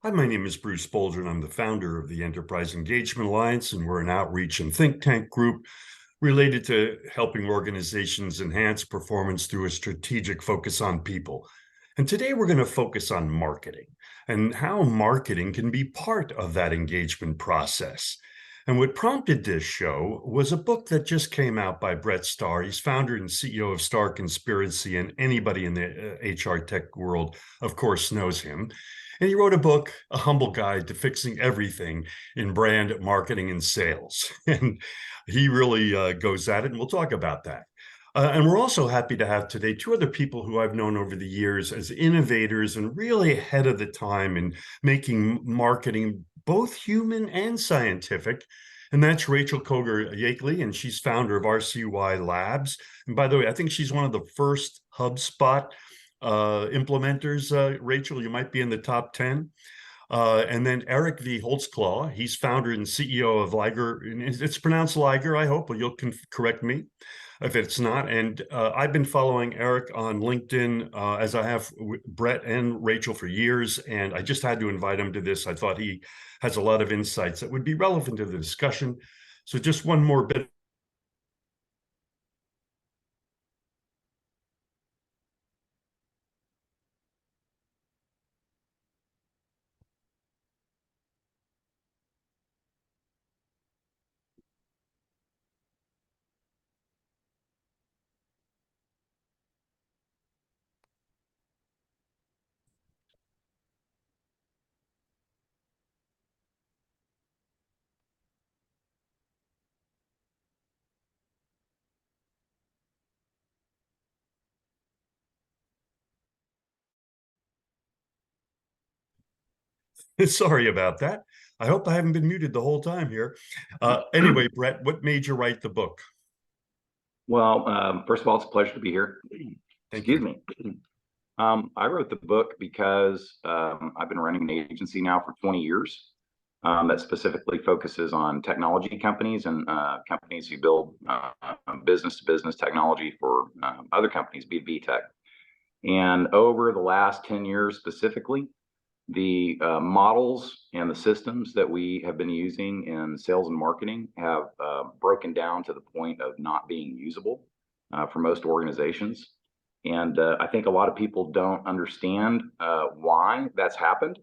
Hi, my name is Bruce Bolger, and I'm the founder of the Enterprise Engagement Alliance, and we're an outreach and think tank group related to helping organizations enhance performance through a strategic focus on people. And today we're going to focus on marketing and how marketing can be part of that engagement process. And what prompted this show was a book that just came out by Bret Starr. He's founder and CEO of Starr Conspiracy, and anybody in the HR tech world, of course, knows him. And he wrote a book, A Humble Guide to Fixing Everything in Brand Marketing and Sales. And he really goes at it, and we'll talk about that. And we're also happy to have today two other people who I've known over the years as innovators and really ahead of the time in making marketing both human and scientific. And that's Rachel Koger-Yakeley, and she's founder of RCY Labs. And by the way, I think she's one of the first HubSpot implementers. Rachel, you might be in the top 10. And then Eric V. Holtzclaw, he's founder and CEO of Liger. It's pronounced Liger, I hope, but you'll correct me if it's not. And I've been following Eric on LinkedIn as I have Bret and Rachel for years, and I just had to invite him to this. I thought he has a lot of insights that would be relevant to the discussion. So just one more bit. Sorry about that. I hope I haven't been muted the whole time here. Anyway, Bret, what made you write the book? Well, first of all, it's a pleasure to be here. Excuse me. I wrote the book because I've been running an agency now for 20 years that specifically focuses on technology companies and companies who build business-to-business technology for other companies, B2B tech. And over the last 10 years specifically, the models and the systems that we have been using in sales and marketing have broken down to the point of not being usable for most organizations. And I think a lot of people don't understand why that's happened.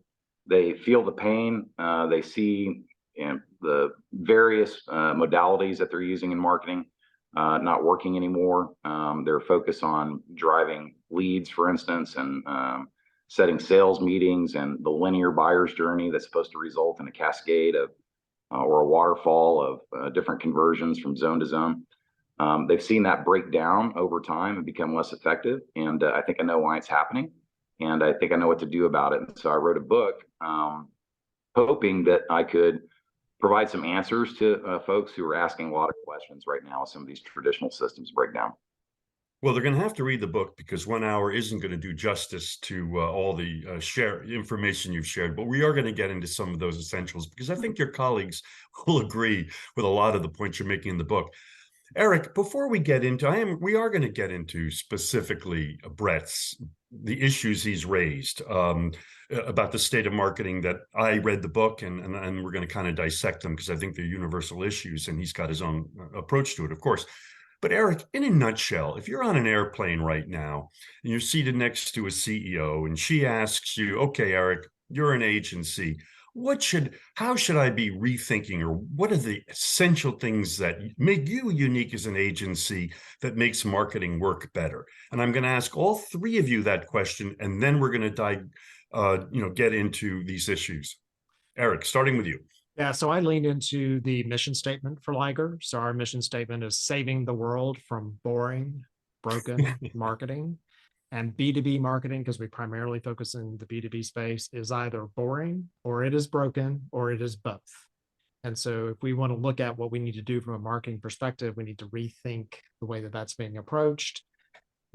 They feel the pain. They see the various modalities that they're using in marketing not working anymore. They're focused on driving leads, for instance, and setting sales meetings and the linear buyer's journey that's supposed to result in a cascade of or a waterfall of different conversions from zone to zone. They've seen that break down over time and become less effective. And I think I know why it's happening. And I think I know what to do about it. And so I wrote a book hoping that I could provide some answers to folks who are asking a lot of questions right now as some of these traditional systems break down. Well, they're going to have to read the book because 1 hour isn't going to do justice to all the information you've shared. But we are going to get into some of those essentials because I think your colleagues will agree with a lot of the points you're making in the book. Eric, before we get into, we are going to get into specifically the issues he's raised about the state of marketing. That I read the book and we're going to kind of dissect them because I think they're universal issues, and he's got his own approach to it, of course. But Eric, in a nutshell, if you're on an airplane right now and you're seated next to a CEO and she asks you, okay, Eric, you're an agency. How should I be rethinking, or what are the essential things that make you unique as an agency that makes marketing work better? And I'm going to ask all three of you that question, and then we're going to get into these issues. Eric, starting with you. Yeah, so I leaned into the mission statement for Liger. So our mission statement is saving the world from boring, broken marketing. And B2B marketing, because we primarily focus in the B2B space, is either boring or it is broken or it is both. And so if we want to look at what we need to do from a marketing perspective, we need to rethink the way that that's being approached.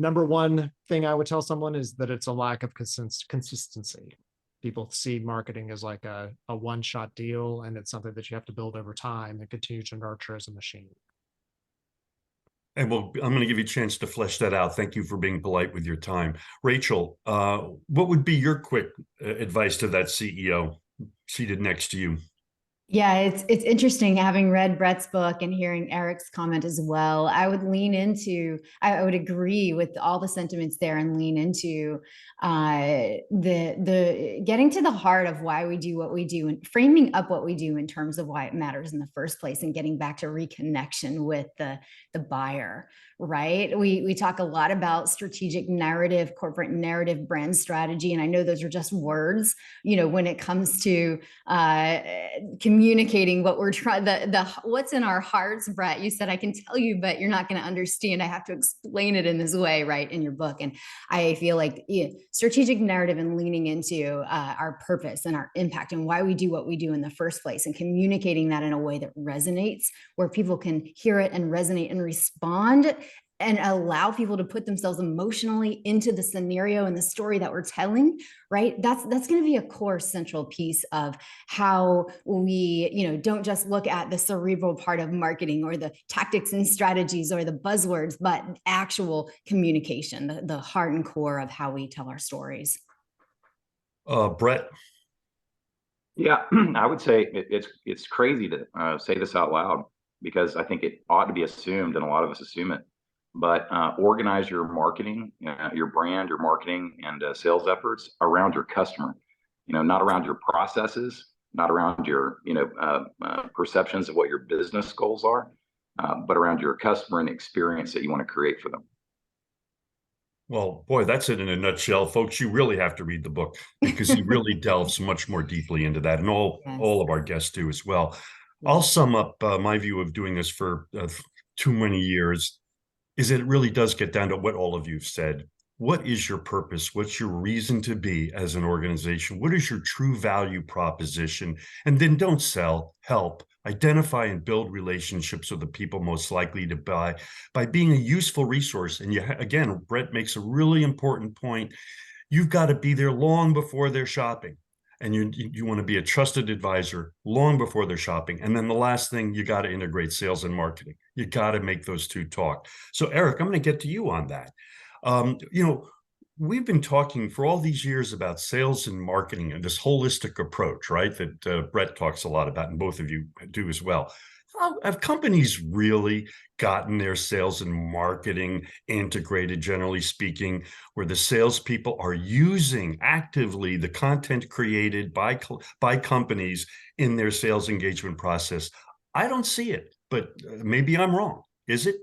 Number one thing I would tell someone is that it's a lack of consistency. People see marketing as like a one-shot deal, and it's something that you have to build over time and continue to nurture as a machine. And I'm going to give you a chance to flesh that out. Thank you for being polite with your time. Rachel, what would be your quick advice to that CEO seated next to you? Yeah, it's interesting having read Brett's book and hearing Eric's comment as well. I would I would agree with all the sentiments there and lean into the getting to the heart of why we do what we do and framing up what we do in terms of why it matters in the first place and getting back to reconnection with the buyer, right? We talk a lot about strategic narrative, corporate narrative, brand strategy, and I know those are just words, when it comes to communicating what we're trying, what's in our hearts. Bret, you said I can tell you, but you're not going to understand. I have to explain it in this way, right, in your book. And I feel like strategic narrative and leaning into our purpose and our impact and why we do what we do in the first place and communicating that in a way that resonates, where people can hear it and resonate and respond and allow people to put themselves emotionally into the scenario and the story that we're telling, right? That's going to be a core central piece of how we, don't just look at the cerebral part of marketing or the tactics and strategies or the buzzwords, but actual communication, the heart and core of how we tell our stories. Bret? Yeah, I would say it's crazy to say this out loud because I think it ought to be assumed, and a lot of us assume it. But organize your marketing, your brand, your marketing, and sales efforts around your customer. Not around your processes, not around your perceptions of what your business goals are, but around your customer and the experience that you want to create for them. Well, boy, that's it in a nutshell, folks. You really have to read the book because he really delves much more deeply into that, and all of our guests do as well. I'll sum up my view of doing this for too many years. Is it really does get down to what all of you've said. What is your purpose? What's your reason to be as an organization? What is your true value proposition? And then don't sell, help, identify and build relationships with the people most likely to buy by being a useful resource. And again, Bret makes a really important point. You've got to be there long before they're shopping. And you want to be a trusted advisor long before they're shopping. And then the last thing, you got to integrate sales and marketing. You got to make those two talk. So Eric, I'm going to get to you on that. We've been talking for all these years about sales and marketing and this holistic approach, right? That Bret talks a lot about, and both of you do as well. Have companies really gotten their sales and marketing integrated, generally speaking, where the salespeople are using actively the content created by companies in their sales engagement process? I don't see it, but maybe I'm wrong. Is it?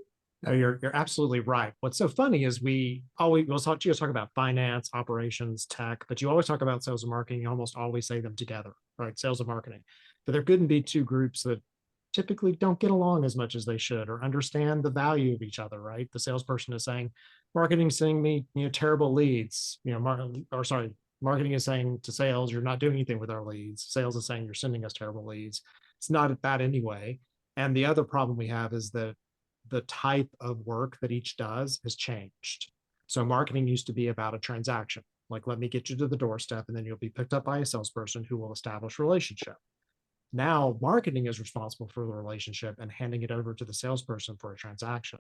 No, you're absolutely right. What's so funny is we'll talk about finance, operations, tech, but you always talk about sales and marketing. You almost always say them together, right? Sales and marketing. But there couldn't be two groups that typically don't get along as much as they should or understand the value of each other, right? The salesperson is saying, marketing is sending me, terrible leads, marketing is saying to sales, you're not doing anything with our leads. Sales is saying you're sending us terrible leads. It's not that anyway. And the other problem we have is that the type of work that each does has changed. So marketing used to be about a transaction, like let me get you to the doorstep and then you'll be picked up by a salesperson who will establish a relationship. Now marketing is responsible for the relationship and handing it over to the salesperson for a transaction.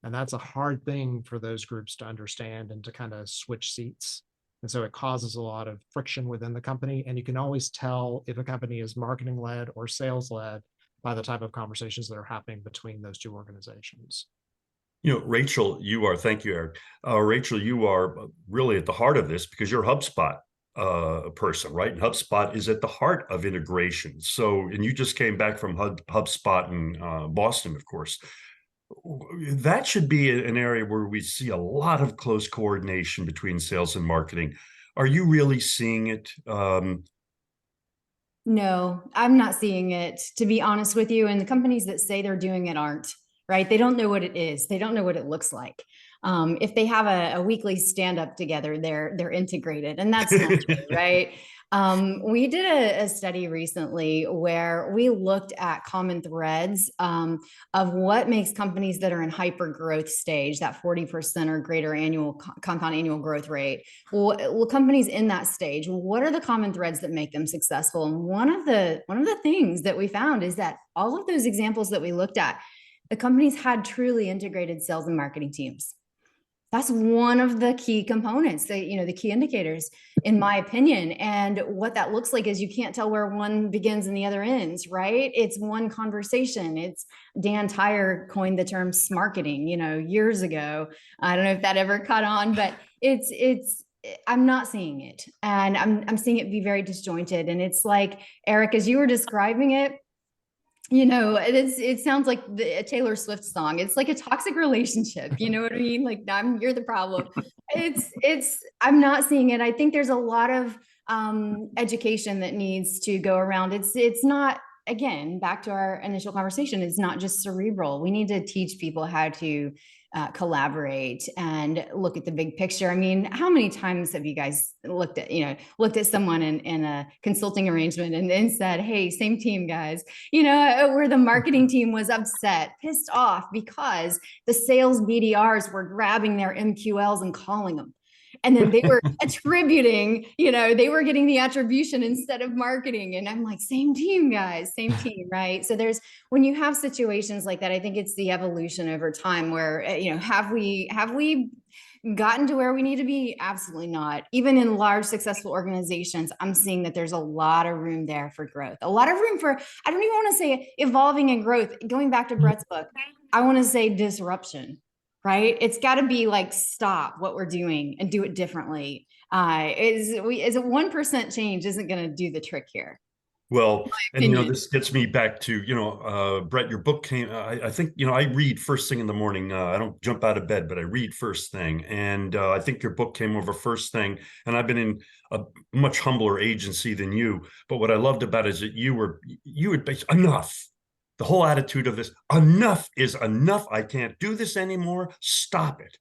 And that's a hard thing for those groups to understand and to kind of switch seats. And so it causes a lot of friction within the company. And you can always tell if a company is marketing led or sales led by the type of conversations that are happening between those two organizations. Rachel, thank you, Eric. Rachel, you are really at the heart of this because you're a HubSpot person, right? And HubSpot is at the heart of integration. So, and you just came back from HubSpot in Boston, of course. That should be an area where we see a lot of close coordination between sales and marketing. Are you really seeing it? No, I'm not seeing it, to be honest with you. And the companies that say they're doing it aren't, right? They don't know what it is. They don't know what it looks like. If they have a weekly stand-up together, they're integrated, and that's not true, right? We did a study recently where we looked at common threads of what makes companies that are in hyper growth stage, that 40% or greater annual compound annual growth rate. Well, companies in that stage, what are the common threads that make them successful? And one of the things that we found is that all of those examples that we looked at, the companies had truly integrated sales and marketing teams. That's one of the key components, the key indicators, in my opinion. And what that looks like is you can't tell where one begins and the other ends, right? It's one conversation. It's Dan Tyre coined the term smarketing, years ago. I don't know if that ever caught on, but I'm not seeing it. And I'm seeing it be very disjointed. And it's like, Eric, as you were describing it, it sounds like a Taylor Swift song. It's like a toxic relationship. You know what I mean? Like, you're the problem. I'm not seeing it. I think there's a lot of education that needs to go around. It's not, again, back to our initial conversation, it's not just cerebral. We need to teach people how to collaborate and look at the big picture. I mean, how many times have you guys looked at someone in a consulting arrangement and then said, hey, same team, guys, where the marketing team was upset, pissed off because the sales BDRs were grabbing their MQLs and calling them. And then they were attributing, they were getting the attribution instead of marketing. And I'm like, same team, guys, same team, right? So when you have situations like that, I think it's the evolution over time where, have we gotten to where we need to be? Absolutely not. Even in large, successful organizations, I'm seeing that there's a lot of room there for growth, a lot of room for, I don't even want to say evolving and growth. Going back to Bret's book, I want to say disruption. Right? It's got to be like, stop what we're doing and do it differently. Is a 1% change isn't going to do the trick here. Well, and this gets me back to, Bret, your book came, I think, I read first thing in the morning. I don't jump out of bed, but I read first thing. And I think your book came over first thing. And I've been in a much humbler agency than you. But what I loved about it is that you would be enough. The whole attitude of this, enough is enough. I can't do this anymore. Stop it.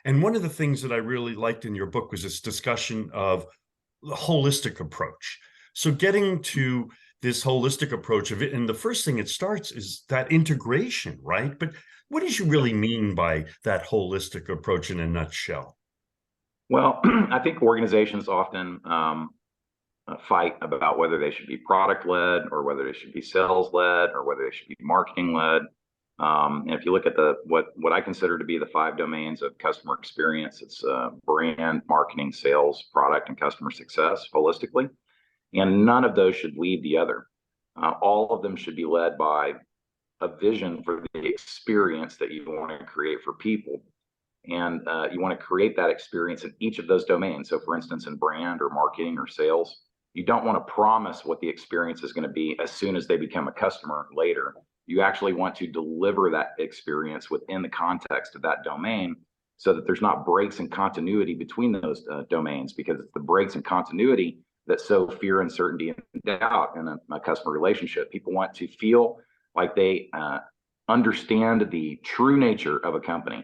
And one of the things that I really liked in your book was this discussion of the holistic approach. So getting to this holistic approach of it, and the first thing it starts is that integration, right? But what did you really mean by that holistic approach in a nutshell? Well, I think organizations often fight about whether they should be product led or whether they should be sales led or whether they should be marketing led. And if you look at what I consider to be the 5 domains of customer experience, it's brand, marketing, sales, product, and customer success holistically. And none of those should lead the other. All of them should be led by a vision for the experience that you want to create for people. And you want to create that experience in each of those domains. So for instance, in brand or marketing or sales, you don't want to promise what the experience is going to be as soon as they become a customer later. You actually want to deliver that experience within the context of that domain so that there's not breaks in continuity between those domains, because it's the breaks in continuity that sow fear, uncertainty, and doubt in a customer relationship. People want to feel like they understand the true nature of a company,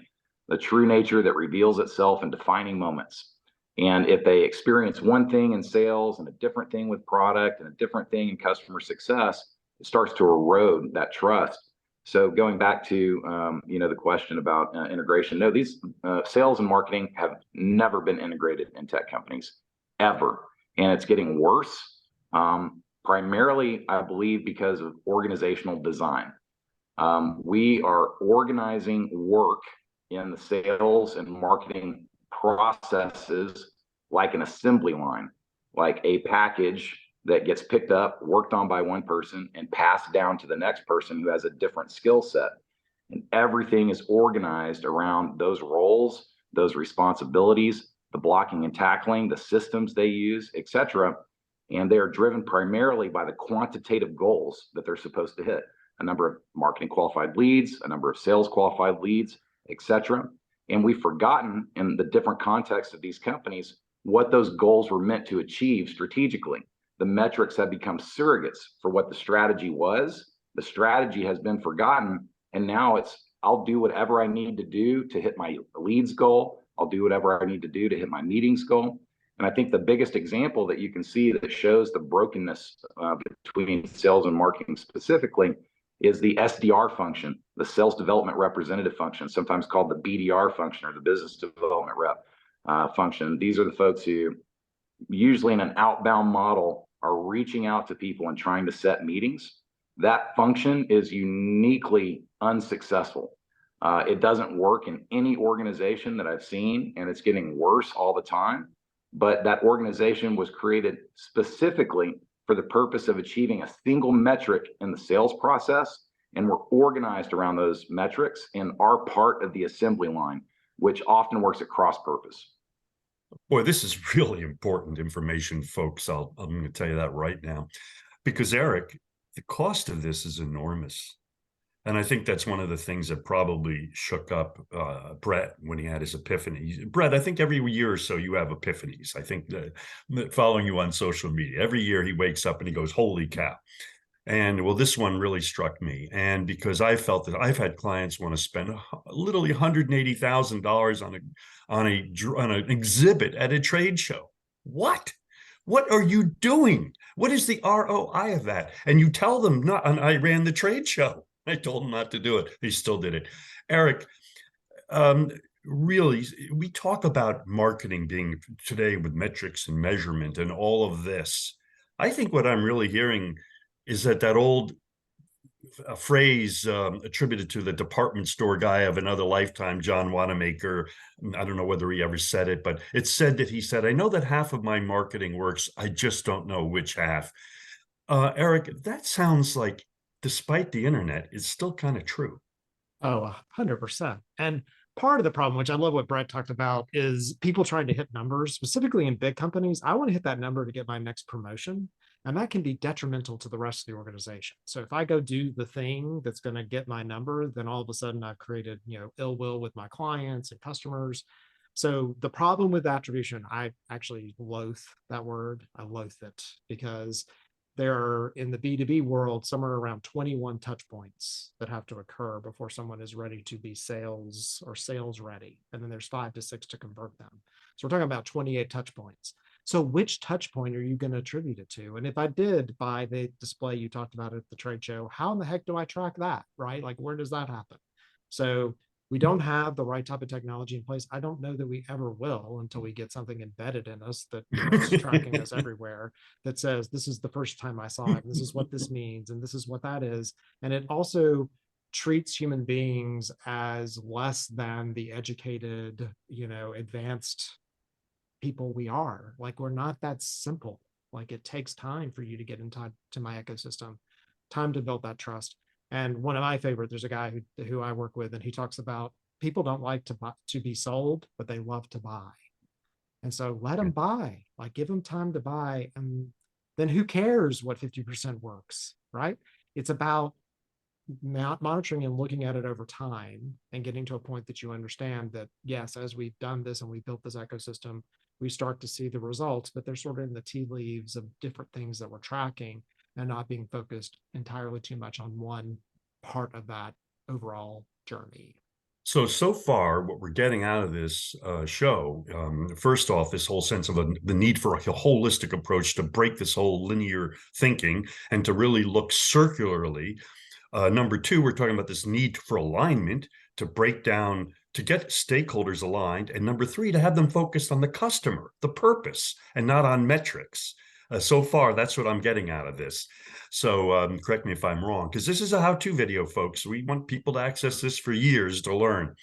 the true nature that reveals itself in defining moments. And if they experience one thing in sales and a different thing with product and a different thing in customer success, it starts to erode that trust. So going back to the question about integration, no, these sales and marketing have never been integrated in tech companies, ever. And it's getting worse, primarily, I believe, because of organizational design. We are organizing work in the sales and marketing processes like an assembly line, like a package that gets picked up, worked on by one person, and passed down to the next person who has a different skill set. And everything is organized around those roles, those responsibilities, the blocking and tackling, the systems they use, etc. And they are driven primarily by the quantitative goals that they're supposed to hit. A number of marketing qualified leads, a number of sales qualified leads, etc. And we've forgotten in the different contexts of these companies what those goals were meant to achieve strategically. The metrics have become surrogates for what the strategy was. The strategy has been forgotten. And now it's, I'll do whatever I need to do to hit my leads goal. I'll do whatever I need to do to hit my meetings goal. And I think the biggest example that you can see that shows the brokenness between sales and marketing specifically is the SDR function, the sales development representative function, sometimes called the BDR function or the business development rep function. These are the folks who usually in an outbound model are reaching out to people and trying to set meetings. that function is uniquely unsuccessful. It doesn't work in any organization that I've seen, and it's getting worse all the time. But that organization was created specifically for the purpose of achieving a single metric in the sales process, and we're organized around those metrics and are part of the assembly line, which often works at cross purpose. Boy, this is really important information, folks. I'm going to tell you that right now, because Eric, the cost of this is enormous. And I think that's one of the things that probably shook up Bret when he had his epiphany. Bret, I think every year or so you have epiphanies. I think that following you on social media, every year he wakes up and he goes, holy cow. And well, this one really struck me. And because I felt that I've had clients want to spend literally $180,000 on an exhibit at a trade show. What are you doing? What is the ROI of that? And you tell them not, and I ran the trade show. I told him not to do it. He still did it. Eric, really, we talk about marketing being today with metrics and measurement and all of this. I think what I'm really hearing is that old phrase attributed to the department store guy of another lifetime, John Wanamaker. I don't know whether he ever said it, but it said that he said, I know that half of my marketing works. I just don't know which half. Eric, that sounds like, despite the internet, it's still kind of true. Oh, 100%. And part of the problem, which I love what Bret talked about, is people trying to hit numbers, specifically in big companies. I want to hit that number to get my next promotion. And that can be detrimental to the rest of the organization. So if I go do the thing that's going to get my number, then all of a sudden I've created, ill will with my clients and customers. So the problem with attribution, I actually loathe that word. I loathe it because there are, in the B2B world, somewhere around 21 touch points that have to occur before someone is ready to be sales or sales ready. And then there's 5 to 6 to convert them. So we're talking about 28 touch points. So which touch point are you going to attribute it to? And if I did buy the display you talked about at the trade show, how in the heck do I track that, right? Like, where does that happen? So we don't have the right type of technology in place. I don't know that we ever will until we get something embedded in us that is tracking us everywhere, that says, this is the first time I saw it, and this is what this means, and this is what that is. And it also treats human beings as less than the educated, advanced people we are. Like, we're not that simple. Like, it takes time for you to get into my ecosystem, time to build that trust. And one of my favorite, there's a guy who I work with, and he talks about people don't like to be sold, but they love to buy. And so let them buy, like, give them time to buy. And then who cares what 50% works, right? It's about monitoring and looking at it over time and getting to a point that you understand that, yes, as we've done this and we built this ecosystem, we start to see the results, but they're sort of in the tea leaves of different things that we're tracking and not being focused entirely too much on one part of that overall journey. So far, what we're getting out of this show, first off, this whole sense of the need for a holistic approach to break this whole linear thinking and to really look circularly. Number 2, we're talking about this need for alignment to break down, to get stakeholders aligned. And number 3, to have them focused on the customer, the purpose, and not on metrics. So far, that's what I'm getting out of this. So correct me if I'm wrong, because this is a how-to video, folks. We want people to access this for years to learn.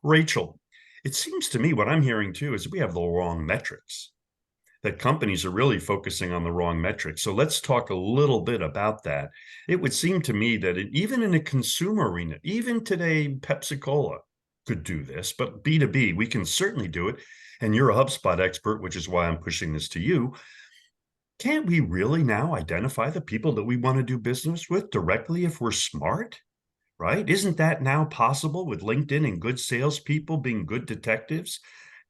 Rachel, it seems to me what I'm hearing too is we have the wrong metrics, that companies are really focusing on the wrong metrics. So let's talk a little bit about that. It would seem to me that even in a consumer arena, even today, Pepsi-Cola could do this, but B2B, we can certainly do it. And you're a HubSpot expert, which is why I'm pushing this to you. Can't we really now identify the people that we want to do business with directly if we're smart, right? Isn't that now possible with LinkedIn and good salespeople being good detectives?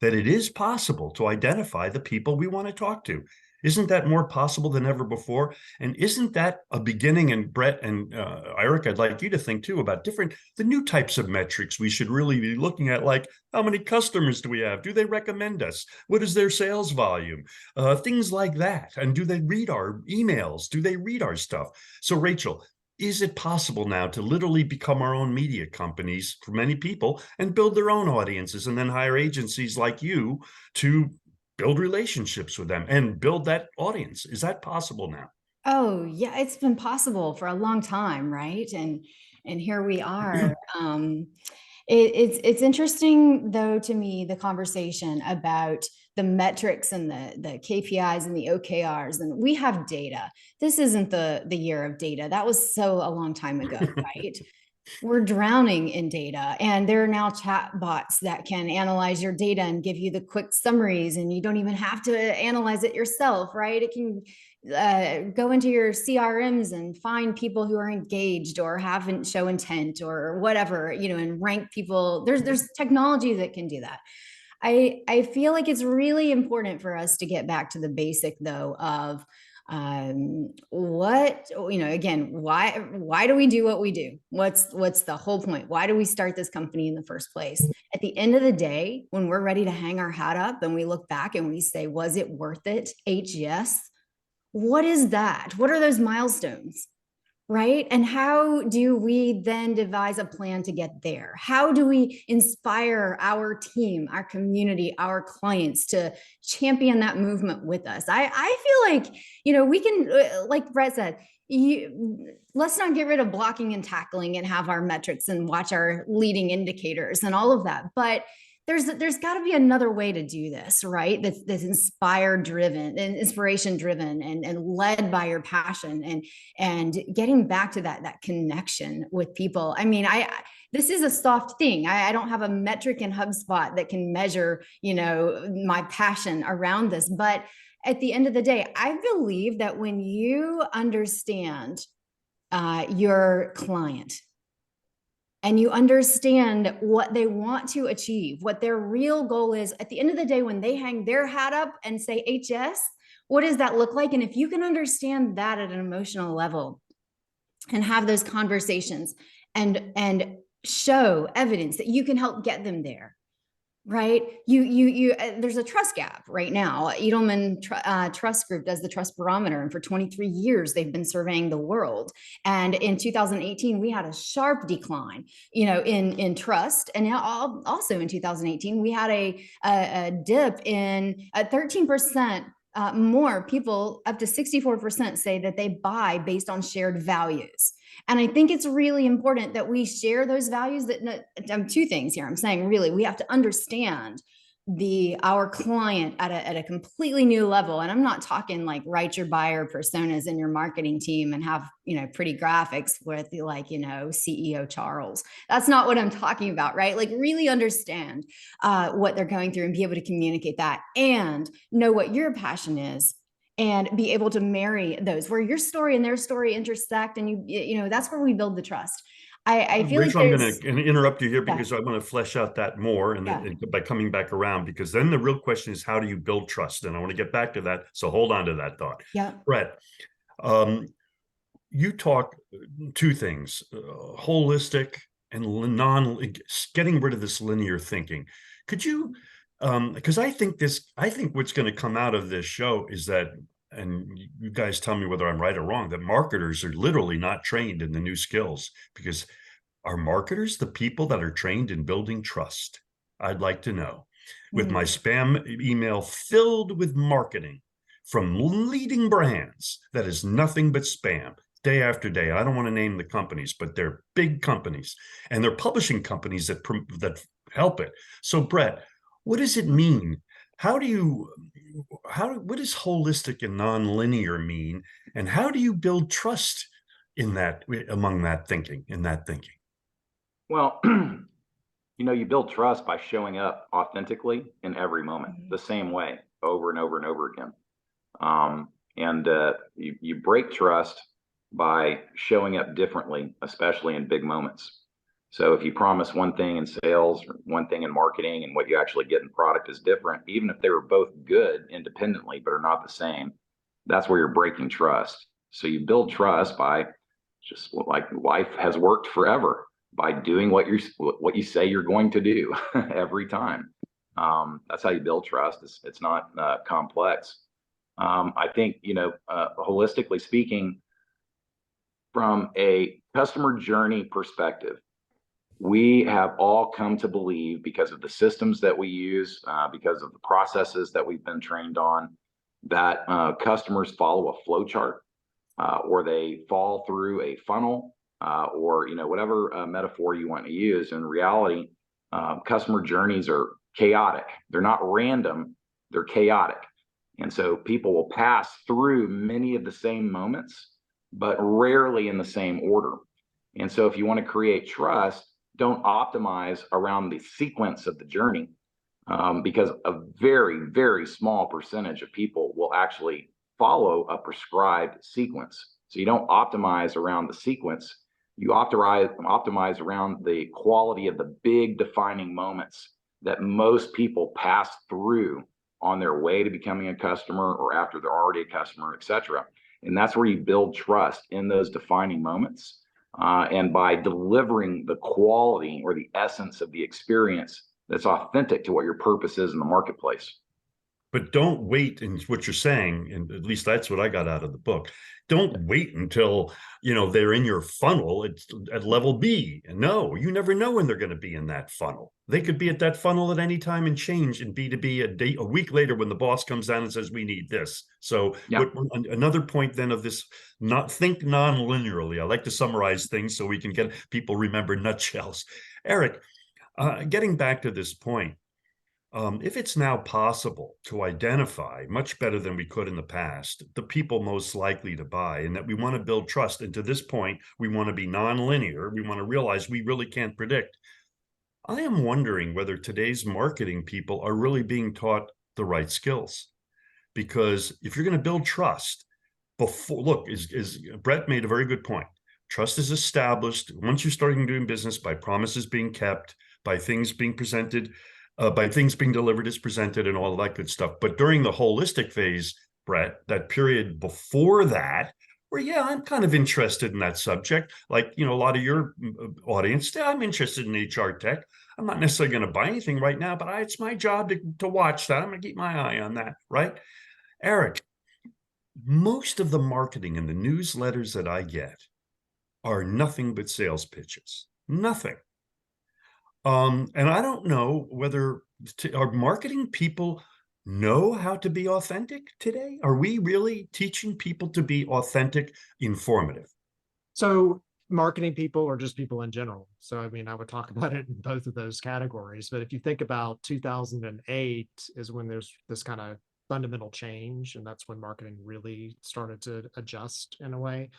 That it is possible to identify the people we want to talk to. Isn't that more possible than ever before? And isn't that a beginning? And Bret and Eric, I'd like you to think too about the new types of metrics we should really be looking at, like how many customers do we have? Do they recommend us? What is their sales volume? Things like that. And do they read our emails? Do they read our stuff? So Rachel, is it possible now to literally become our own media companies for many people and build their own audiences and then hire agencies like you to build relationships with them and build that audience? Is that possible now? Oh, yeah, it's been possible for a long time, right? And here we are. It's interesting though to me, the conversation about the metrics and the KPIs and the OKRs, and we have data. This isn't the year of data. That was so a long time ago, right? We're drowning in data, and there are now chat bots that can analyze your data and give you the quick summaries, and you don't even have to analyze it yourself, right? It can go into your CRMs and find people who are engaged or haven't show intent or whatever, you know, and rank people. There's technology that can do that. I feel like it's really important for us to get back to the basic though of what, you know, again, why do we do what we do? What's the whole point? Why do we start this company in the first place? At the end of the day, when we're ready to hang our hat up and we look back and we say, was it worth it? Yes. What is that? What are those milestones? Right? And how do we then devise a plan to get there? How do we inspire our team, our community, our clients to champion that movement with us? I feel like, you know, we can, like Bret said, let's not get rid of blocking and tackling and have our metrics and watch our leading indicators and all of that. But there's got to be another way to do this, right? That's inspired driven and inspiration driven and led by your passion and getting back to that connection with people. I mean, this is a soft thing. I don't have a metric in HubSpot that can measure, you know, my passion around this. But at the end of the day, I believe that when you understand your client, and you understand what they want to achieve, what their real goal is, at the end of the day, when they hang their hat up and say HS, what does that look like? And if you can understand that at an emotional level and have those conversations and show evidence that you can help get them there, right? There's a trust gap right now. Edelman Trust Group does the trust barometer, and for 23 years they've been surveying the world. And in 2018, we had a sharp decline, you know, in trust. And now also in 2018, we had a dip in 13%. More people, up to 64%, say that they buy based on shared values. And I think it's really important that we share those values. Two things here. I'm saying really, we have to understand our client at a completely new level. And I'm not talking like write your buyer personas in your marketing team and have, you know, pretty graphics with like, you know, CEO Charles. That's not what I'm talking about, right? Like really understand what they're going through and be able to communicate that and know what your passion is and be able to marry those where your story and their story intersect. And you know, that's where we build the trust. I feel Rachel, like I'm going to interrupt you here yeah. because I want to flesh out that more and by coming back around, because then the real question is, how do you build trust? And I want to get back to that. So hold on to that thought. Yeah. Bret, you talk two things, holistic and getting rid of this linear thinking. Could you, because I think what's going to come out of this show is that, and you guys tell me whether I'm right or wrong, that marketers are literally not trained in the new skills. Because are marketers the people that are trained in building trust? I'd like to know. With my spam email filled with marketing from leading brands that is nothing but spam day after day. I don't want to name the companies, but they're big companies and they're publishing companies that help it. So Bret, what does it mean? What does holistic and nonlinear mean? And how do you build trust in that, in that thinking? Well, you know, you build trust by showing up authentically in every moment, the same way, over and over and over again. You break trust by showing up differently, especially in big moments. So if you promise one thing in sales, or one thing in marketing, and what you actually get in product is different, even if they were both good independently, but are not the same, that's where you're breaking trust. So you build trust by just like life has worked forever, by doing what you say you're going to do every time. That's how you build trust. It's not complex. I think, you know, holistically speaking, from a customer journey perspective, we have all come to believe, because of the systems that we use, because of the processes that we've been trained on, that customers follow a flow chart. or they fall through a funnel, or whatever metaphor you want to use. In reality, customer journeys are chaotic. They're not random, they're chaotic. And so people will pass through many of the same moments, but rarely in the same order. And so if you want to create trust, don't optimize around the sequence of the journey, because a very, very small percentage of people will actually follow a prescribed sequence. So you don't optimize around the sequence. You optimize around the quality of the big defining moments that most people pass through on their way to becoming a customer or after they're already a customer, et cetera. And that's where you build trust, in those defining moments. And by delivering the quality or the essence of the experience that's authentic to what your purpose is in the marketplace. But don't wait, and what you're saying, and at least that's what I got out of the book. Don't wait until they're in your funnel at level B. No, you never know when they're going to be in that funnel. They could be at that funnel at any time and change in B2B a week later when the boss comes down and says, we need this. So another point then of this, not think non-linearly. I like to summarize things so we can get people remember nutshells. Eric, getting back to this point, if it's now possible to identify much better than we could in the past, the people most likely to buy, and that we want to build trust, and to this point, we want to be nonlinear, we want to realize we really can't predict. I am wondering whether today's marketing people are really being taught the right skills. Because if you're going to build trust, is Bret made a very good point. Trust is established once you're starting doing business by promises being kept, by things being presented, by things being delivered as presented, and all of that good stuff. But during the holistic phase, Bret, that period before that, where, I'm kind of interested in that subject, like, a lot of your audience, I'm interested in HR tech. I'm not necessarily going to buy anything right now, but it's my job to watch that. I'm going to keep my eye on that, right? Eric, most of the marketing and the newsletters that I get are nothing but sales pitches. Nothing. And I don't know whether our marketing people know how to be authentic today. Are we really teaching people to be authentic, informative? So marketing people, or just people in general? So, I mean, I would talk about it in both of those categories. But if you think about 2008 is when there's this kind of fundamental change, and that's when marketing really started to adjust in a way.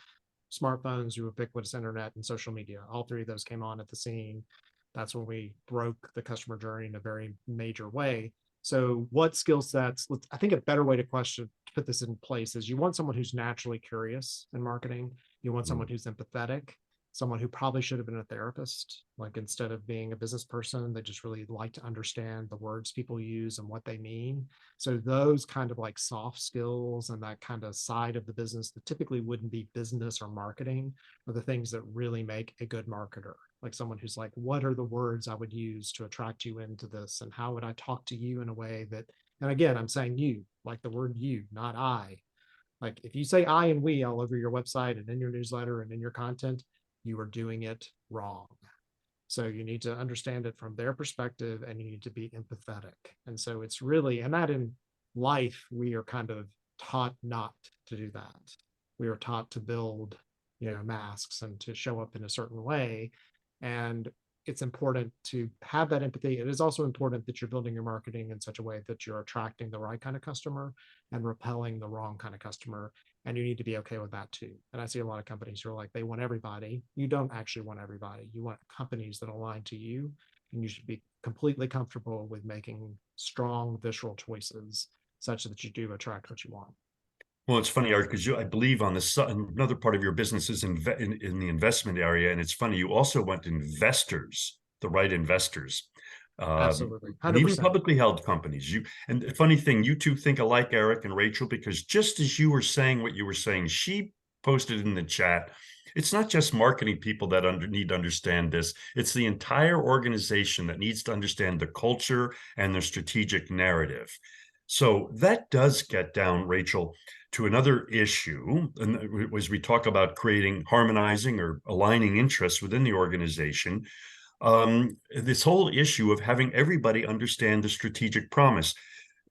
Smartphones, ubiquitous internet, and social media, all three of those came on at the scene. That's when we broke the customer journey in a very major way. So what skill sets, I think a better way to put this in place is, you want someone who's naturally curious in marketing. You want someone who's empathetic, someone who probably should have been a therapist. Like, instead of being a business person, they just really like to understand the words people use and what they mean. So those kind of like soft skills and that kind of side of the business that typically wouldn't be business or marketing are the things that really make a good marketer. Like someone who's like, what are the words I would use to attract you into this? And how would I talk to you in a way that, and again, I'm saying you, like the word you, not I. Like, if you say I and we all over your website and in your newsletter and in your content, you are doing it wrong. So you need to understand it from their perspective, and you need to be empathetic. And so it's really, and that in life, we are kind of taught not to do that. We are taught to build, masks and to show up in a certain way. And it's important to have that empathy. It is also important that you're building your marketing in such a way that you're attracting the right kind of customer and repelling the wrong kind of customer. And you need to be okay with that too. And I see a lot of companies who are like, they want everybody. You don't actually want everybody. You want companies that align to you, and you should be completely comfortable with making strong visceral choices such that you do attract what you want. Well, it's funny, Art, because I believe on another part of your business is in the investment area. And it's funny, you also want investors, the right investors. Absolutely. 100%. And even publicly held companies. And the funny thing, you two think alike, Eric and Rachel, because just as you were saying what you were saying, she posted in the chat, it's not just marketing people that need to understand this. It's the entire organization that needs to understand the culture and the strategic narrative. So that does get down, Rachel, to another issue, and as we talk about harmonizing or aligning interests within the organization, this whole issue of having everybody understand the strategic promise.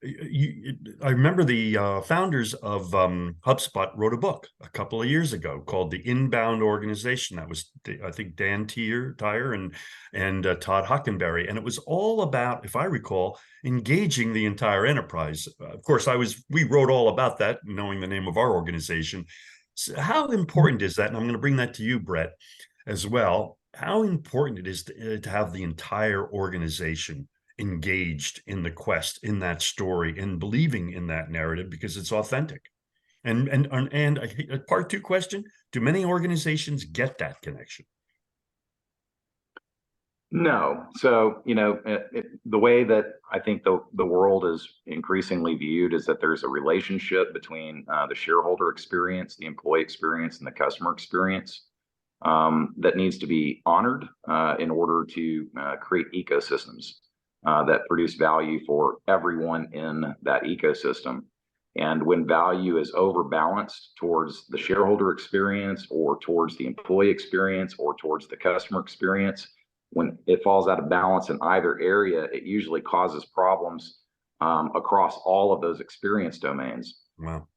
I remember the founders of HubSpot wrote a book a couple of years ago called The Inbound Organization. That was, I think, Dan Tyre and Todd Hockenberry. And it was all about, if I recall, engaging the entire enterprise. Of course, we wrote all about that, knowing the name of our organization. So how important is that? And I'm going to bring that to you, Bret, as well. How important it is to have the entire organization engaged in the quest, in that story, and believing in that narrative because it's authentic. And a part two question: do many organizations get that connection? No. So, the way that I think the world is increasingly viewed is that there's a relationship between the shareholder experience, the employee experience, and the customer experience that needs to be honored in order to create ecosystems that produce value for everyone in that ecosystem. And when value is overbalanced towards the shareholder experience or towards the employee experience or towards the customer experience, when it falls out of balance in either area, it usually causes problems across all of those experience domains. Wow.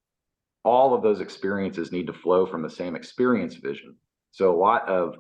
All of those experiences need to flow from the same experience vision. So a lot of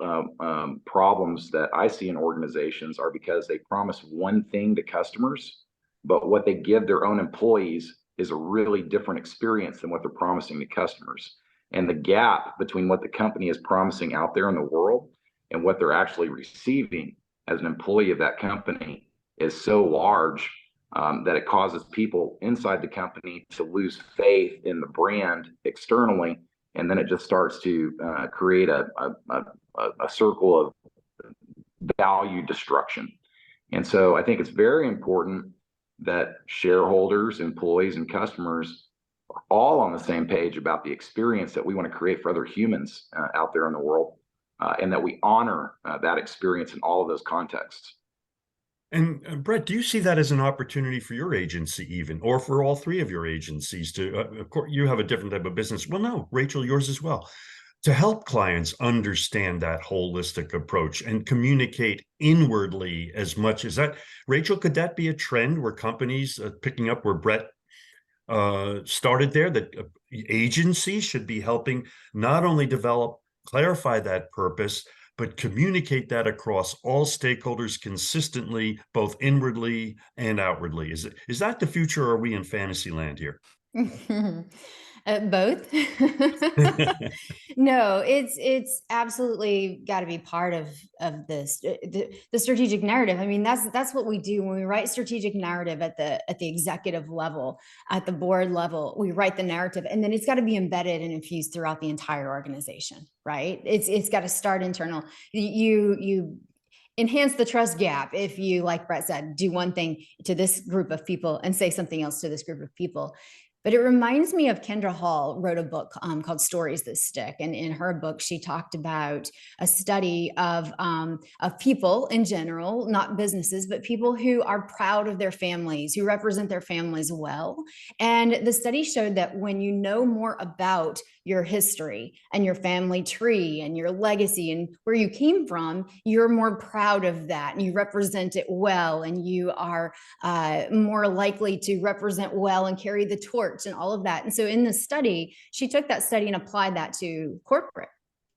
problems that I see in organizations are because they promise one thing to customers, but what they give their own employees is a really different experience than what they're promising to customers. And the gap between what the company is promising out there in the world and what they're actually receiving as an employee of that company is so large that it causes people inside the company to lose faith in the brand externally. And then it just starts to create a circle of value destruction. And so I think it's very important that shareholders, employees, and customers are all on the same page about the experience that we want to create for other humans out there in the world, and that we honor that experience in all of those contexts. And Bret, do you see that as an opportunity for your agency even, or for all three of your agencies to, of course, you have a different type of business. Well, no, Rachel, yours as well, to help clients understand that holistic approach and communicate inwardly as much as that. Rachel, could that be a trend where companies picking up where Bret started there, that agencies should be helping not only clarify that purpose, but communicate that across all stakeholders consistently, both inwardly and outwardly? Is that the future, or are we in fantasy land here? Both. No, it's absolutely got to be part of this the strategic narrative. I mean, that's what we do when we write strategic narrative at the executive level, at the board level. We write the narrative, and then it's got to be embedded and infused throughout the entire organization, right? It's got to start internal. You enhance the trust gap if you, like Bret said, do one thing to this group of people and say something else to this group of people. But it reminds me of Kendra Hall wrote a book called Stories That Stick. And in her book, she talked about a study of people in general, not businesses, but people who are proud of their families, who represent their families well. And the study showed that when you know more about your history and your family tree and your legacy and where you came from, you're more proud of that and you represent it well, and you are more likely to represent well and carry the torch and all of that. And so in the study, she took that study and applied that to corporate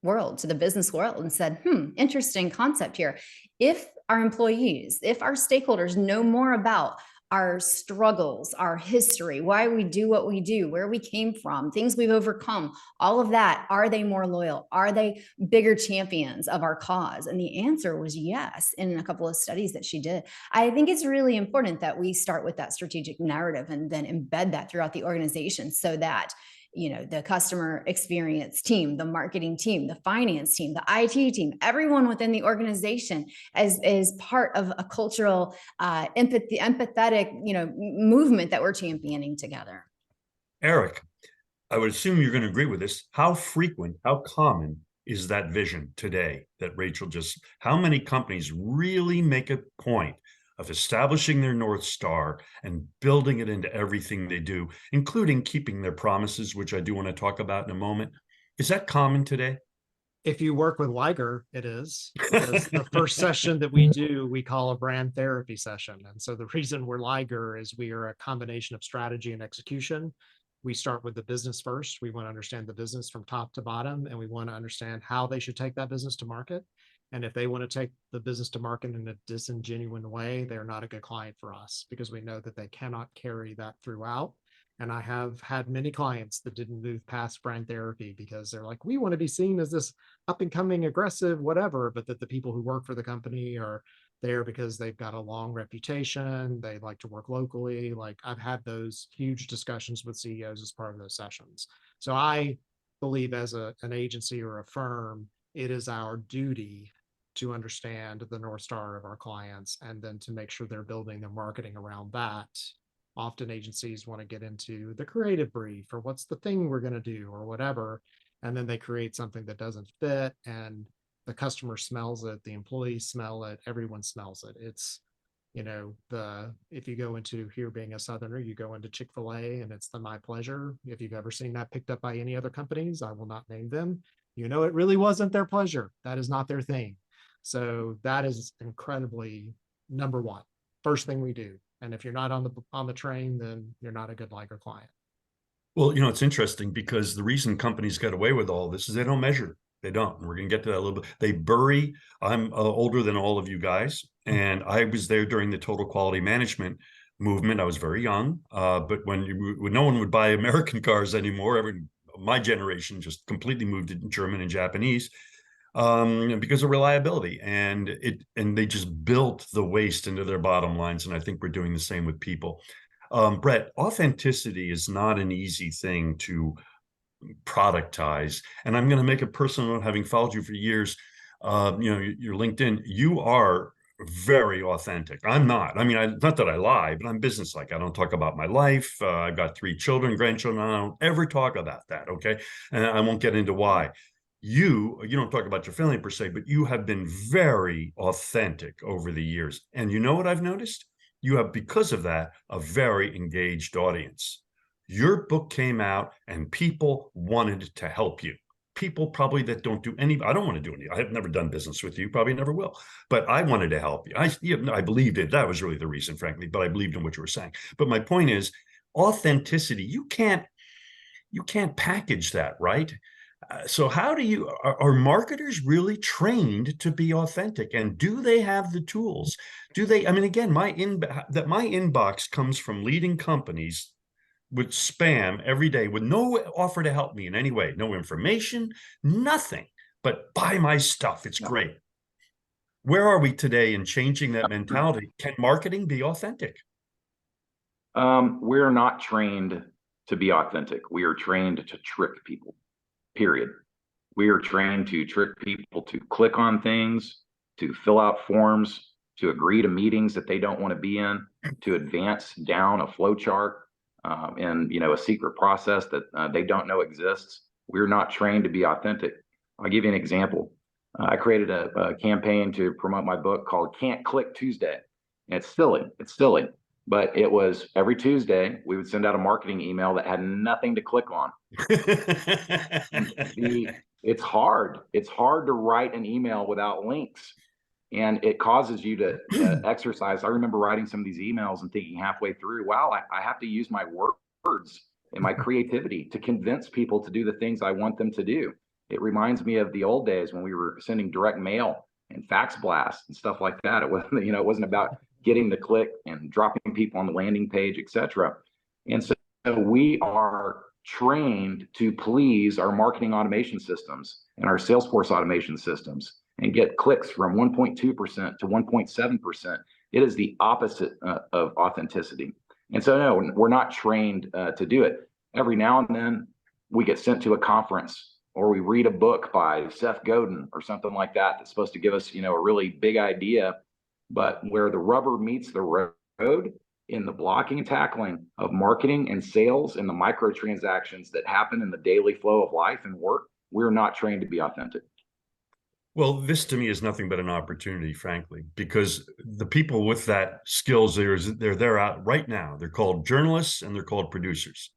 world, to the business world, and said, interesting concept here. If our employees, if our stakeholders know more about our struggles, our history, why we do what we do, where we came from, things we've overcome, all of that, are they more loyal? Are they bigger champions of our cause? And the answer was yes, in a couple of studies that she did. I think it's really important that we start with that strategic narrative and then embed that throughout the organization, so that the customer experience team, the marketing team, the finance team, the IT team, everyone within the organization is part of a cultural empathetic, movement that we're championing together. Eric, I would assume you're going to agree with this. How frequent, how common is that vision today that Rachel how many companies really make a point of establishing their North Star and building it into everything they do, including keeping their promises, which I do want to talk about in a moment? Is that common today? If you work with Liger, it is, because the first session that we do, we call a brand therapy session. And so the reason we're Liger is we are a combination of strategy and execution. We start with the business first. We want to understand the business from top to bottom, and we want to understand how they should take that business to market. And if they want to take the business to market in a disingenuous way, they're not a good client for us, because we know that they cannot carry that throughout. And I have had many clients that didn't move past brand therapy because they're like, we want to be seen as this up and coming aggressive, whatever, but that the people who work for the company are there because they've got a long reputation. They like to work locally. Like, I've had those huge discussions with CEOs as part of those sessions. So I believe as an agency or a firm, it is our duty to understand the North Star of our clients, and then to make sure they're building their marketing around that. Often agencies want to get into the creative brief, or what's the thing we're going to do, or whatever. And then they create something that doesn't fit, and the customer smells it, the employees smell it, everyone smells it. It's, if you go into, here being a Southerner, you go into Chick-fil-A and it's the My Pleasure. If you've ever seen that picked up by any other companies, I will not name them. It really wasn't their pleasure. That is not their thing. So that is incredibly number one, first thing we do. And if you're not on the train, then you're not a good Liger client. Well, it's interesting, because the reason companies get away with all this is they don't measure. They don't. And we're going to get to that a little bit. They bury. I'm older than all of you guys, and I was there during the total quality management movement. I was very young, but when no one would buy American cars anymore, my generation just completely moved it in German and Japanese. Because of reliability, and they just built the waste into their bottom lines. And I think we're doing the same with people. Bret, authenticity is not an easy thing to productize. And I'm going to make a personal note, having followed you for years, your LinkedIn, you are very authentic. I'm not. I mean, not that I lie, but I'm businesslike. I don't talk about my life. I've got 3 children, grandchildren. I don't ever talk about that. Okay. And I won't get into why. You don't talk about your family per se, but you have been very authentic over the years. And you know what I've noticed? You have, because of that, a very engaged audience. Your book came out and people wanted to help you. People probably that don't do any, I don't want to do any, I have never done business with you, probably never will, but I wanted to help you. I believed it. That was really the reason, frankly, but I believed in what you were saying. But my point is, authenticity, you can't package that, right? So how are marketers really trained to be authentic, and do they have the tools? Again, my inbox comes from leading companies with spam every day with no offer to help me in any way, no information, nothing, but buy my stuff. It's great. Where are we today in changing that mentality? Can marketing be authentic? We're not trained to be authentic. We are trained to trick people. Period. We are trained to trick people to click on things, to fill out forms, to agree to meetings that they don't want to be in, to advance down a flow chart in a secret process that they don't know exists. We're not trained to be authentic. I'll give you an example. I created a campaign to promote my book called Can't Click Tuesday. And it's silly. But it was every Tuesday, we would send out a marketing email that had nothing to click on. It's hard. It's hard to write an email without links. And it causes you to exercise. I remember writing some of these emails and thinking halfway through, wow, I have to use my words and my creativity to convince people to do the things I want them to do. It reminds me of the old days when we were sending direct mail and fax blasts and stuff like that. It wasn't, it wasn't about getting the click and dropping people on the landing page, etc. And so we are trained to please our marketing automation systems and our Salesforce automation systems and get clicks from 1.2% to 1.7%. It is the opposite of authenticity. And so, no, we're not trained to do it. Every now and then we get sent to a conference, or we read a book by Seth Godin or something like that that's supposed to give us, a really big idea. But where the rubber meets the road in the blocking and tackling of marketing and sales and the microtransactions that happen in the daily flow of life and work, we're not trained to be authentic. Well, this to me is nothing but an opportunity, frankly, because the people with that skills, they're there out right now. They're called journalists and they're called producers.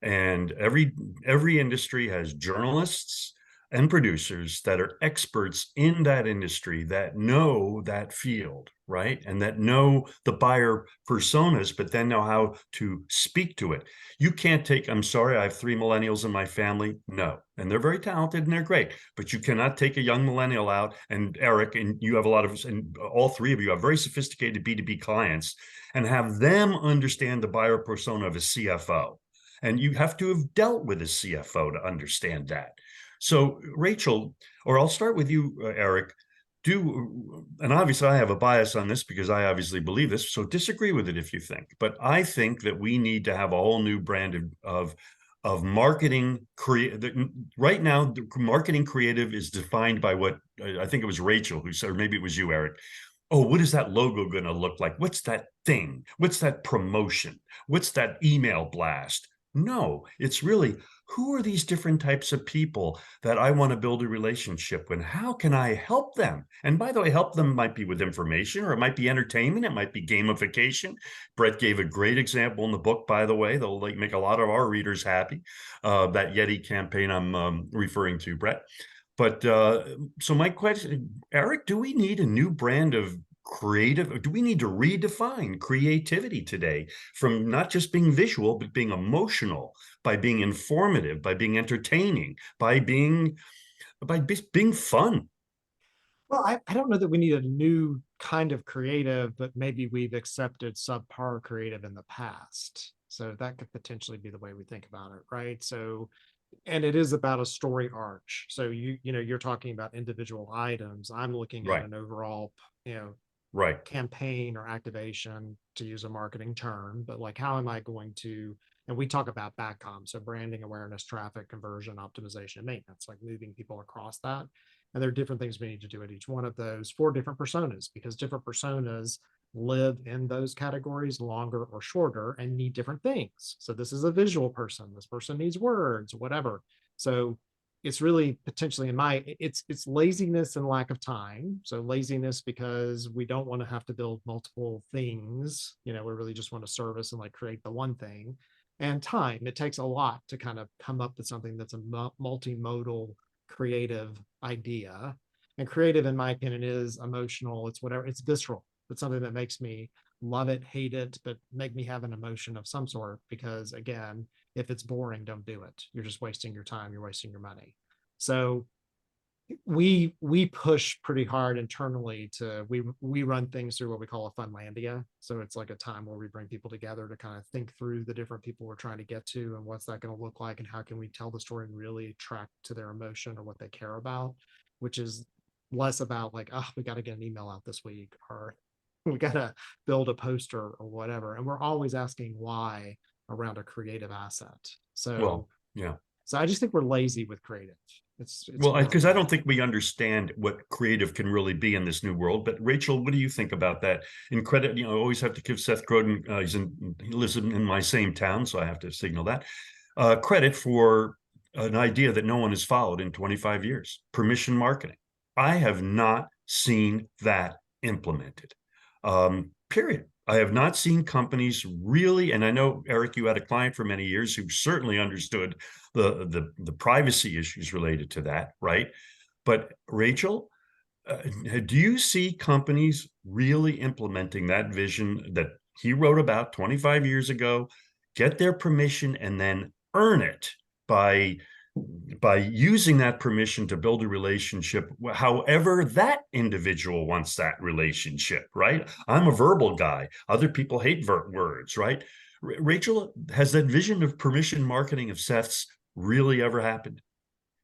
And every industry has journalists, and producers that are experts in that industry, that know that field, right? And that know the buyer personas, but then know how to speak to it. You can't take, I'm sorry, I have 3 millennials in my family. No. And they're very talented and they're great, but you cannot take a young millennial out, and Eric, and you have a lot of, and all 3 of you have very sophisticated B2B clients, and have them understand the buyer persona of a CFO. And you have to have dealt with a CFO to understand that. So Rachel, or I'll start with you, Eric, and obviously I have a bias on this because I obviously believe this, so disagree with it if you think, but I think that we need to have a whole new brand of marketing. Right now, the marketing creative is defined by what, I think it was Rachel who said, or maybe it was you, Eric. Oh, what is that logo going to look like? What's that thing? What's that promotion? What's that email blast? No, it's really, who are these different types of people that I want to build a relationship with? How can I help them? And by the way, help them might be with information, or it might be entertainment. It might be gamification. Bret gave a great example in the book, by the way. They'll make a lot of our readers happy. That Yeti campaign I'm referring to, Bret. But so my question, Eric, do we need a new brand of creative? Do we need to redefine creativity today from not just being visual, but being emotional, by being informative, by being entertaining, by being fun? Well, I don't know that we need a new kind of creative, but maybe we've accepted subpar creative in the past. So that could potentially be the way we think about it, right? So, and it is about a story arch. So you're talking about individual items. I'm looking Right. at an overall, Right. campaign or activation, to use a marketing term, but like, how am I going to, and we talk about backcom, so branding, awareness, traffic, conversion, optimization, and maintenance, like moving people across that. And there are different things we need to do at each one of those for different personas, because different personas live in those categories longer or shorter and need different things. So this is a visual person, this person needs words, whatever. So it's really potentially it's laziness and lack of time. So laziness because we don't want to have to build multiple things. We really just want to service and like create the one thing. And time, it takes a lot to kind of come up with something that's a multimodal creative idea. And creative, in my opinion, is emotional. It's whatever, it's visceral. It's something that makes me love it, hate it, but make me have an emotion of some sort. Because again, if it's boring, don't do it. You're just wasting your time. You're wasting your money. So we push pretty hard internally to, we run things through what we call a Funlandia. So it's like a time where we bring people together to kind of think through the different people we're trying to get to, and what's that going to look like, and how can we tell the story and really attract to their emotion or what they care about, which is less about like, oh, we got to get an email out this week, or we got to build a poster or whatever. And we're always asking why around a creative asset. So, Well, yeah. So I just think we're lazy with creative. It's well, really because I don't think we understand what creative can really be in this new world. But Rachel, what do you think about that? In credit, I always have to give Seth Groden, he lives in my same town, so I have to signal that, credit for an idea that no one has followed in 25 years, permission marketing. I have not seen that implemented, period. I have not seen companies really, and I know, Eric, you had a client for many years who certainly understood the privacy issues related to that, right? But Rachel, do you see companies really implementing that vision that he wrote about 25 years ago, get their permission, and then earn it by using that permission to build a relationship, however that individual wants that relationship, right? I'm a verbal guy. Other people hate words, right? Rachel, has that vision of permission marketing of Seth's really ever happened?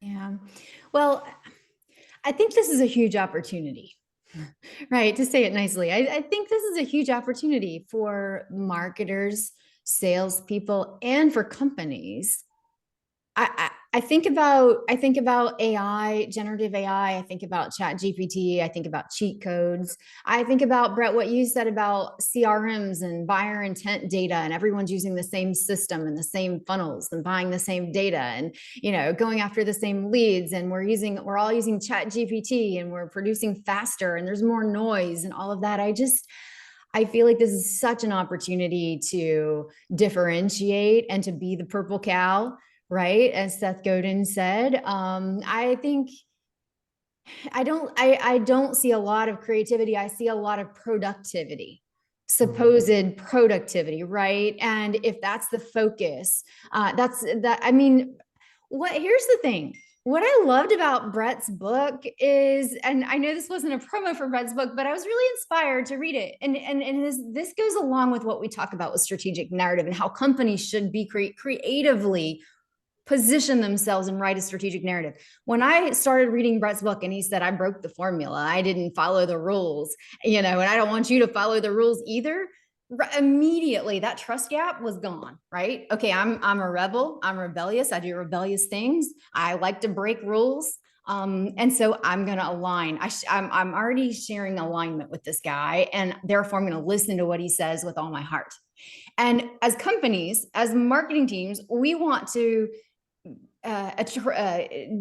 Yeah. Well, I think this is a huge opportunity, right? To say it nicely, I think this is a huge opportunity for marketers, salespeople, and for companies. I think about AI, generative AI. I think about Chat GPT. I think about cheat codes. I think about, Bret, what you said about CRMs and buyer intent data, and everyone's using the same system and the same funnels and buying the same data, and going after the same leads. And we're all using Chat GPT, and we're producing faster, and there's more noise and all of that. I feel like this is such an opportunity to differentiate and to be the purple cow right? As Seth Godin said. I think I don't see a lot of creativity. I see a lot of productivity, supposed productivity, right? And if that's the focus, I mean, here's the thing. What I loved about Bret's book is, and I know this wasn't a promo for Bret's book, but I was really inspired to read it. And this goes along with what we talk about with strategic narrative and how companies should be creatively position themselves and write a strategic narrative. When I started reading Bret's book and he said, I broke the formula, I didn't follow the rules, and I don't want you to follow the rules either. Immediately that trust gap was gone, right? Okay, I'm a rebel, I'm rebellious, I do rebellious things, I like to break rules. And so I'm going to align. I'm already sharing alignment with this guy, and therefore I'm going to listen to what he says with all my heart. And as companies, as marketing teams, we want to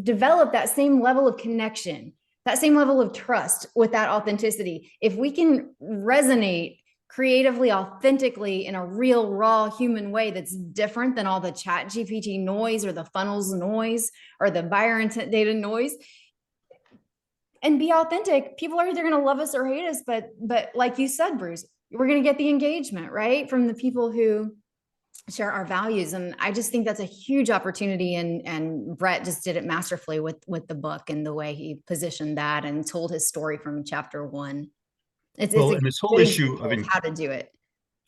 develop that same level of connection, that same level of trust with that authenticity. If we can resonate creatively, authentically in a real, raw human way that's different than all the chat GPT noise or the funnels noise or the buyer intent data noise, and be authentic, people are either going to love us or hate us. But like you said, Bruce, we're going to get the engagement, right, from the people who share our values. And I just think that's a huge opportunity. And Bret just did it masterfully with the book and the way he positioned that and told his story from chapter 1. It's and this whole issue of how to do it.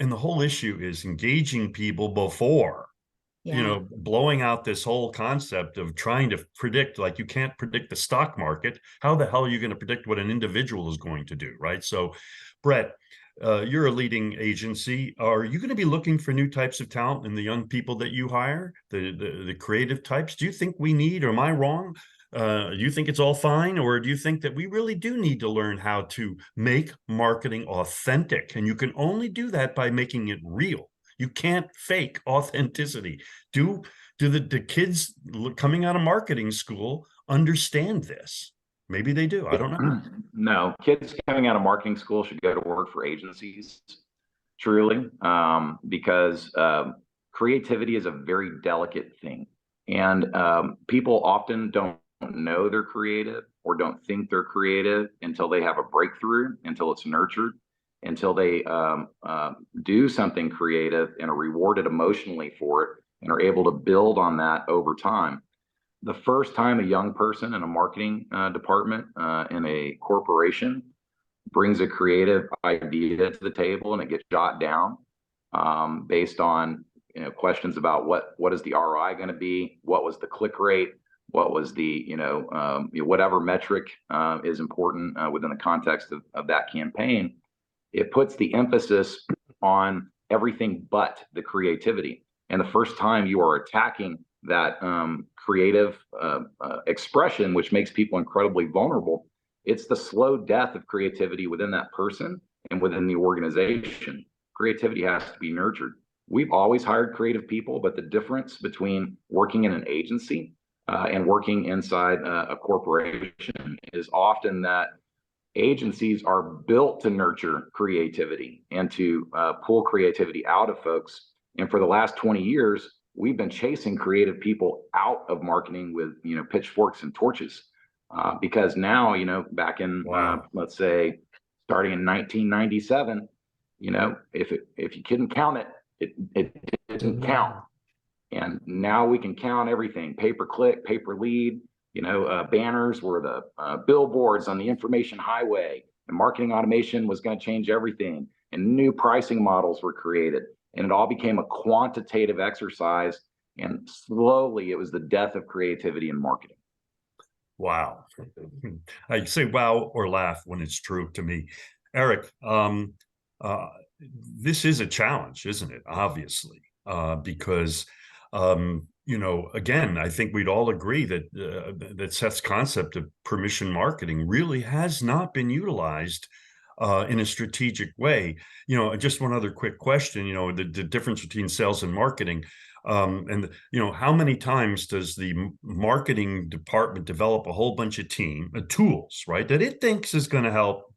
And the whole issue is engaging people before, blowing out this whole concept of trying to predict, like you can't predict the stock market. How the hell are you going to predict what an individual is going to do, right? So, Bret, you're a leading agency. Are you going to be looking for new types of talent in the young people that you hire, the creative types? Do you think we need, or am I wrong? Do you think it's all fine, or do you think that we really do need to learn how to make marketing authentic? And you can only do that by making it real. You can't fake authenticity. Do the kids coming out of marketing school understand this? Maybe they do. I don't know. No, kids coming out of marketing school should go to work for agencies, truly, because creativity is a very delicate thing. And people often don't know they're creative or don't think they're creative until they have a breakthrough, until it's nurtured, until they do something creative and are rewarded emotionally for it and are able to build on that over time. The first time a young person in a marketing department in a corporation brings a creative idea to the table and it gets jot down based on questions about what is the ROI going to be, what was the click rate, what was the whatever metric is important within the context of that campaign. It puts the emphasis on everything but the creativity. And the first time you are attacking that creative expression, which makes people incredibly vulnerable, it's the slow death of creativity within that person and within the organization. Creativity has to be nurtured. We've always hired creative people, but the difference between working in an agency and working inside a corporation is often that agencies are built to nurture creativity and to pull creativity out of folks. And for the last 20 years, we've been chasing creative people out of marketing with pitchforks and torches because now back in let's say starting in 1997, if you couldn't count it didn't count. And now we can count everything: pay per click, pay per lead. Banners were the billboards on the information highway, and marketing automation was going to change everything, and new pricing models were created, and it all became a quantitative exercise, and slowly it was the death of creativity in marketing. Wow. I say wow or laugh when it's true to me. Eric, this is a challenge, isn't it? Obviously, because again, I think we'd all agree that Seth's concept of permission marketing really has not been utilized in a strategic way. Just one other quick question, the difference between sales and marketing. And how many times does the marketing department develop a whole bunch of tools, right, that it thinks is going to help,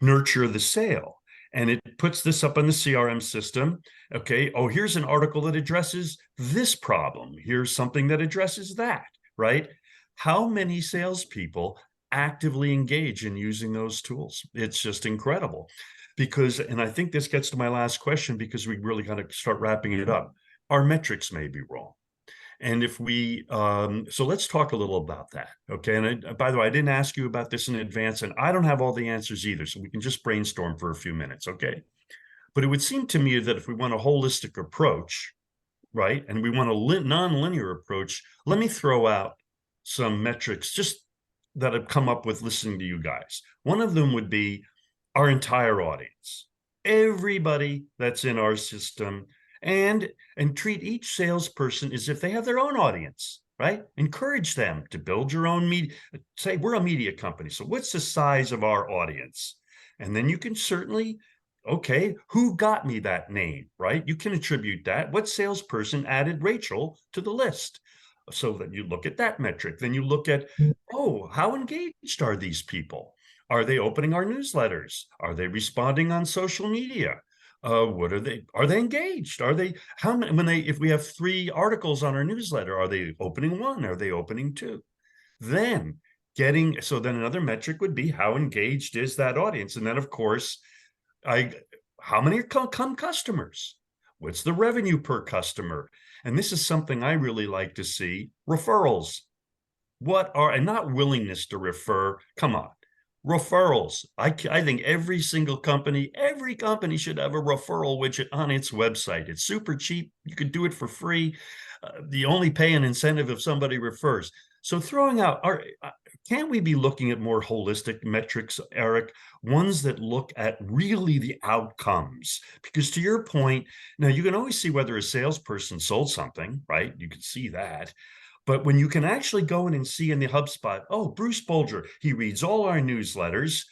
nurture the sale? and it puts this up in the CRM system. Okay, oh, here's an article that addresses this problem. Here's something that addresses that, right? How many salespeople actively engage in using those tools? It's just incredible. Because, and I think this gets to my last question, because we really got to start wrapping it up. Our metrics may be wrong. And if we, so let's talk a little about that, okay? And by the way, I didn't ask you about this in advance, and I don't have all the answers either, so we can just brainstorm for a few minutes, okay? But it would seem to me that if we want a holistic approach, right, and we want a non-linear approach, let me throw out some metrics just that have come up with listening to you guys. One of them would be our entire audience, everybody that's in our system, and treat each salesperson as if they have their own audience, right? Encourage them to build your own media. Say, we're a media company, so what's the size of our audience? And then you can certainly, okay, who got me that name, right? You can attribute that. What salesperson added Rachel to the list? So that you look at that metric. Then you look at, oh, how engaged are these people? Are they opening our newsletters? Are they responding on social media? What are they? Are they engaged? Are they, how many, when they, if we have 3 articles on our newsletter, are they opening 1? Are they opening 2? Then so then another metric would be, how engaged is that audience? And then of course, how many come customers? What's the revenue per customer? And this is something I really like to see, referrals. And not willingness to refer, come on. Referrals. I think every company should have a referral widget on its website. It's super cheap. You can do it for free. You only pay an incentive if somebody refers. So throwing out, can't we be looking at more holistic metrics, Eric? Ones that look at really the outcomes? Because to your point, now you can always see whether a salesperson sold something, right? You can see that. But when you can actually go in and see in the HubSpot, oh, Bruce Bolger, he reads all our newsletters.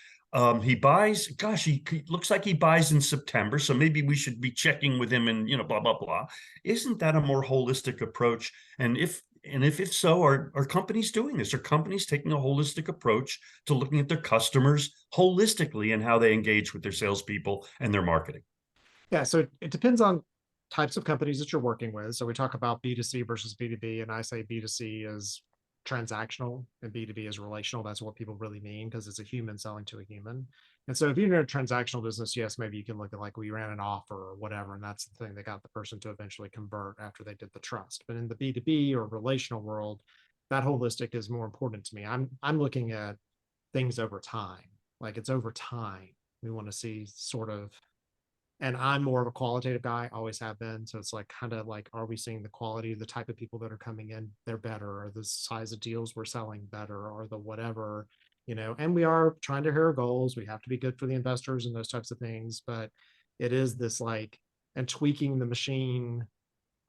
He buys, gosh, he looks like he buys in September. So maybe we should be checking with him and, blah, blah, blah. Isn't that a more holistic approach? And if so, are companies doing this? Are companies taking a holistic approach to looking at their customers holistically and how they engage with their salespeople and their marketing? Yeah, so it depends on types of companies that you're working with. So we talk about B2C versus B2B, and I say B2C is transactional and B2B is relational. That's what people really mean, because it's a human selling to a human. And so if you're in a transactional business, yes, maybe you can look at like, we ran an offer or whatever, and that's the thing that got the person to eventually convert after they did the trust. But in the B2B or relational world, that holistic is more important to me. I'm looking at things over time. Like, it's over time. We want to see sort of, and I'm more of a qualitative guy, always have been. So it's like, kind of like, are we seeing the quality of the type of people that are coming in? They're better, or the size of deals we're selling better, or the whatever, and we are trying to hit our goals. We have to be good for the investors and those types of things. But it is this like, and tweaking the machine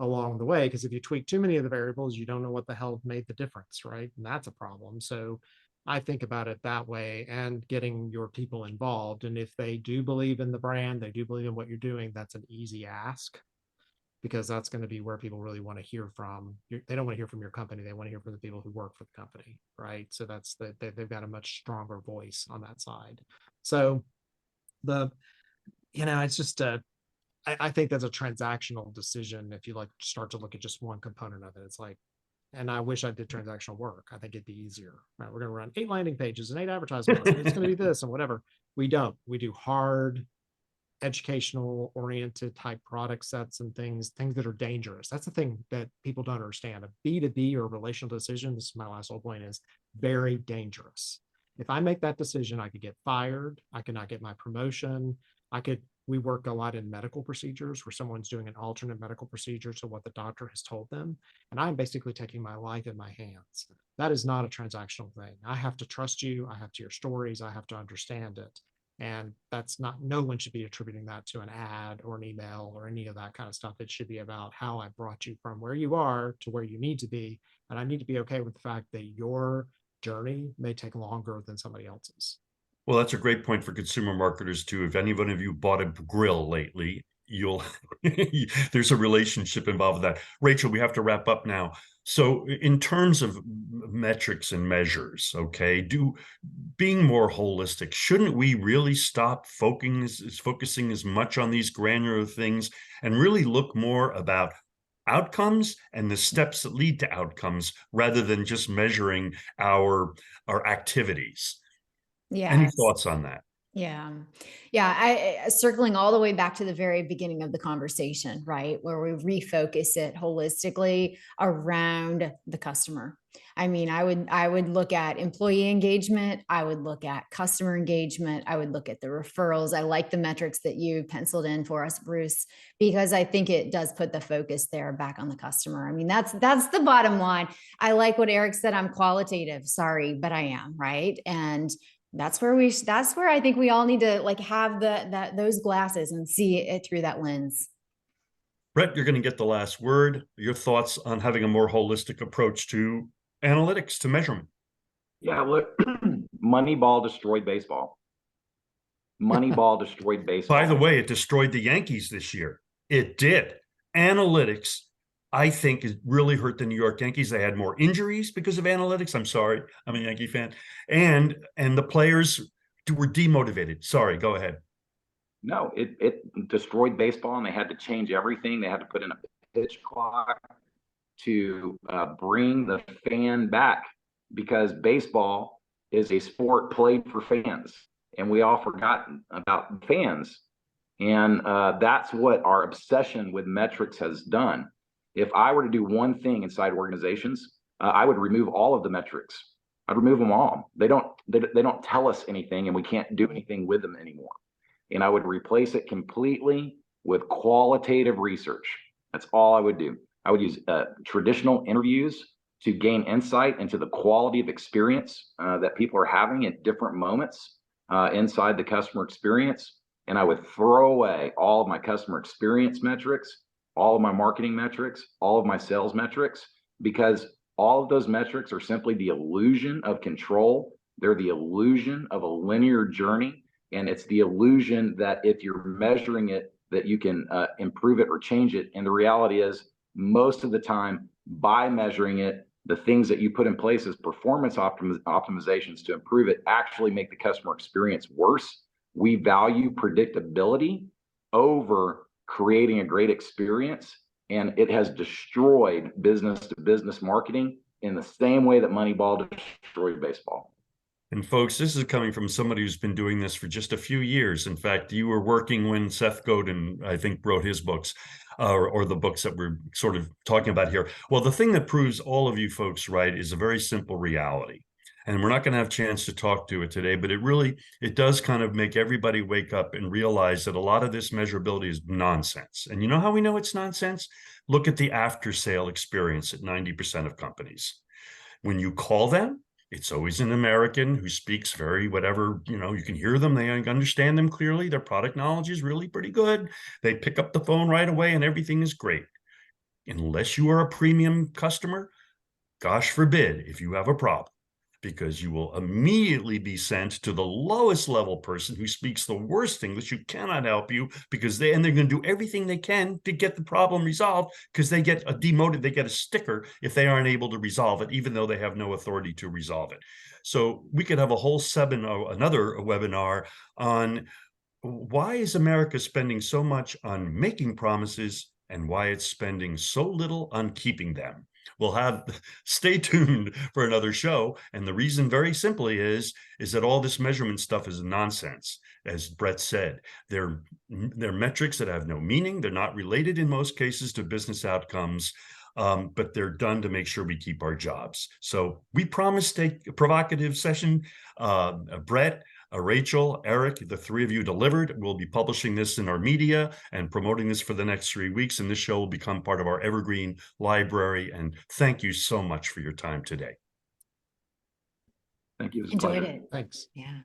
along the way, because if you tweak too many of the variables, you don't know what the hell made the difference, right? And that's a problem. So I think about it that way, and getting your people involved. And if they do believe in the brand, they do believe in what you're doing, that's an easy ask, because that's going to be where people really want to hear from. They don't want to hear from your company. They want to hear from the people who work for the company, right? So that's they've got a much stronger voice on that side. So it's just I think that's a transactional decision. If you like start to look at just one component of it, it's like, and I wish I did transactional work. I think it'd be easier. Right? We're going to run 8 landing pages and 8 advertisements, and it's going to be this and whatever. We don't. We do hard, educational oriented type product sets and things that are dangerous. That's the thing that people don't understand. A B2B or relational decision, this is my last whole point, is very dangerous. If I make that decision, I could get fired. I could not get my promotion. We work a lot in medical procedures where someone's doing an alternate medical procedure to what the doctor has told them. And I'm basically taking my life in my hands. That is not a transactional thing. I have to trust you. I have to hear stories. I have to understand it. And that's not, no one should be attributing that to an ad or an email or any of that kind of stuff. It should be about how I brought you from where you are to where you need to be. And I need to be okay with the fact that your journey may take longer than somebody else's. Well, that's a great point for consumer marketers too. If any one of you bought a grill lately, you'll there's a relationship involved with that. Rachel, we have to wrap up now. So in terms of metrics and measures, okay, being more holistic, shouldn't we really stop focusing as much on these granular things and really look more about outcomes and the steps that lead to outcomes rather than just measuring our activities? Any Yes. thoughts on that? Yeah. Yeah. I circling all the way back to the very beginning of the conversation, right? Where we refocus it holistically around the customer. I mean, I would look at employee engagement. I would look at customer engagement. I would look at the referrals. I like the metrics that you penciled in for us, Bruce, because I think it does put the focus there back on the customer. I mean, that's the bottom line. I like what Eric said. I'm qualitative. Sorry, but I am, right? And that's where I think we all need to like have those glasses and see it through that lens. Bret, you're going to get the last word. Your thoughts on having a more holistic approach to analytics, to measurement? Yeah, look, Moneyball destroyed baseball. Moneyball destroyed baseball. By the way, it destroyed the Yankees this year. It did. Analytics, I think, it really hurt the New York Yankees. They had more injuries because of analytics. I'm sorry, I'm a Yankee fan. And the players were demotivated. Sorry, go ahead. No, it destroyed baseball, and they had to change everything. They had to put in a pitch clock to bring the fan back, because baseball is a sport played for fans, and we all forgotten about fans. And that's what our obsession with metrics has done. If I were to do one thing inside organizations, I would remove all of the metrics. I'd remove them all. They don't tell us anything, and we can't do anything with them anymore. And I would replace it completely with qualitative research. That's all I would do. I would use traditional interviews to gain insight into the quality of experience that people are having at different moments inside the customer experience. And I would throw away all of my customer experience metrics, all of my marketing metrics, all of my sales metrics, because all of those metrics are simply the illusion of control. They're the illusion of a linear journey. And it's the illusion that if you're measuring it, that you can improve it or change it. And the reality is, most of the time, by measuring it, the things that you put in place as performance optimizations to improve it actually make the customer experience worse. We value predictability over creating a great experience, and it has destroyed business-to-business marketing in the same way that Moneyball destroyed baseball. And folks, this is coming from somebody who's been doing this for just a few years. In fact, you were working when Seth Godin, I think, wrote his books, or the books that we're sort of talking about here. Well, the thing that proves all of you folks right is a very simple reality. And we're not going to have a chance to talk to it today, but it does kind of make everybody wake up and realize that a lot of this measurability is nonsense. And you know how we know it's nonsense? Look at the after sale experience at 90% of companies. When you call them, it's always an American who speaks very whatever, you can hear them, they understand them clearly. Their product knowledge is really pretty good. They pick up the phone right away and everything is great. Unless you are a premium customer, gosh forbid if you have a problem, because you will immediately be sent to the lowest level person who speaks the worst English, who cannot help you, because they're going to do everything they can to get the problem resolved, because they get they get a sticker if they aren't able to resolve it, even though they have no authority to resolve it. So we could have a whole another webinar on why is America spending so much on making promises and why it's spending so little on keeping them. Stay tuned for another show. And the reason very simply is that all this measurement stuff is nonsense. As Bret said, they're metrics that have no meaning. They're not related in most cases to business outcomes, but they're done to make sure we keep our jobs. So we promised a provocative session. Bret, Rachel, Eric, the three of you delivered. We'll be publishing this in our media and promoting this for the next 3 weeks. And this show will become part of our evergreen library. And thank you so much for your time today. Thank you. Enjoyed it. Thanks. Yeah.